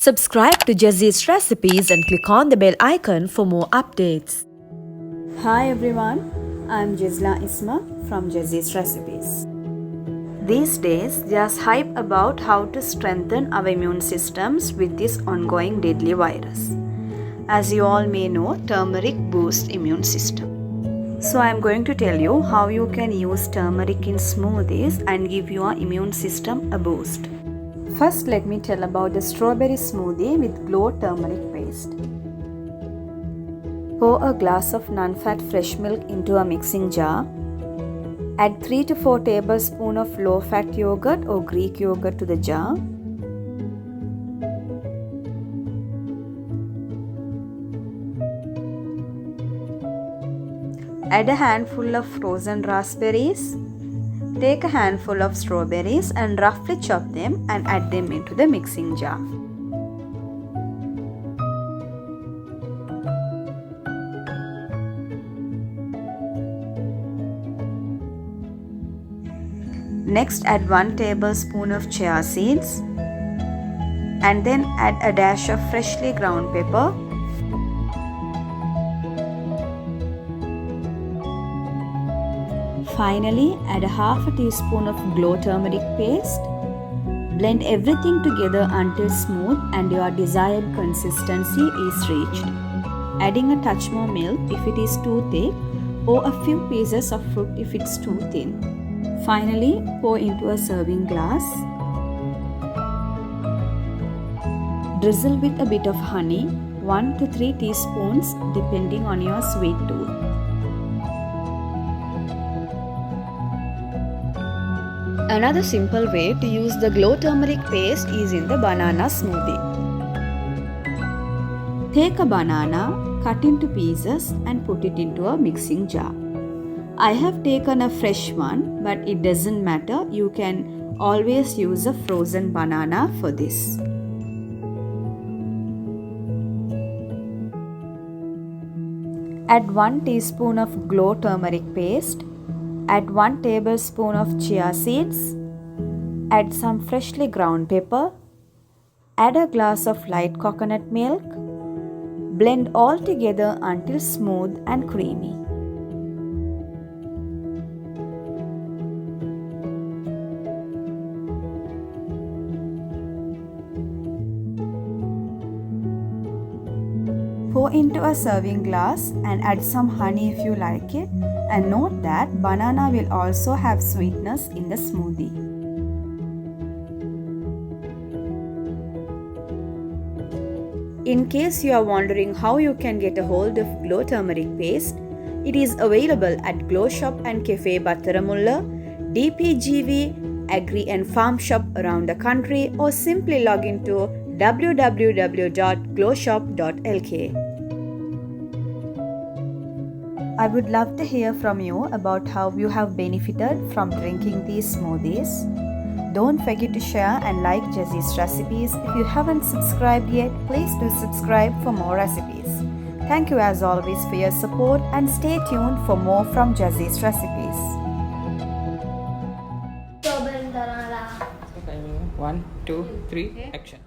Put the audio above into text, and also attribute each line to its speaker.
Speaker 1: Subscribe to Jessie's Recipes and click on the bell icon for more updates.
Speaker 2: Hi everyone, I'm Jisla Isma from Jessie's Recipes. These days, there's hype about how to strengthen our immune systems with this ongoing deadly virus. As you all may know, turmeric boosts immune system. So I'm going to tell you how you can use turmeric in smoothies and give your immune system a boost. First, let me tell about the strawberry smoothie with GLO turmeric paste. Pour a glass of non-fat fresh milk into a mixing jar. Add 3 to 4 tablespoons of low-fat yogurt or Greek yogurt to the jar. Add a handful of frozen raspberries. Take a handful of strawberries and roughly chop them and add them into the mixing jar. Next, add 1 tablespoon of chia seeds and then add a dash of freshly ground pepper. Finally, add a half a teaspoon of GLO turmeric paste. Blend everything together until smooth and your desired consistency is reached. Adding a touch more milk if it is too thick or a few pieces of fruit if it's too thin. Finally, pour into a serving glass. Drizzle with a bit of honey, 1 to 3 teaspoons depending on your sweet tooth. Another simple way to use the GLO turmeric paste is in the banana smoothie. Take a banana, cut into pieces and put it into a mixing jar. I have taken a fresh one, but it doesn't matter. You can always use a frozen banana for this. Add 1 teaspoon of GLO turmeric paste. Add 1 tablespoon of chia seeds. Add some freshly ground pepper. Add a glass of light coconut milk. Blend all together until smooth and creamy. Pour into a serving glass and add some honey if you like it, and note that banana will also have sweetness in the smoothie. In case you are wondering how you can get a hold of GLO turmeric paste, it is available at GLO Shop and Cafe Battaramulla, DPGV, Agri and Farm Shop around the country, or simply log into www.gloshop.lk. I would love to hear from you about how you have benefited from drinking these smoothies. Don't forget to share and like Jessie's Recipes. If you haven't subscribed yet, please do subscribe for more recipes. Thank you as always for your support and stay tuned for more from Jessie's Recipes.
Speaker 3: 1, 2, 3, action.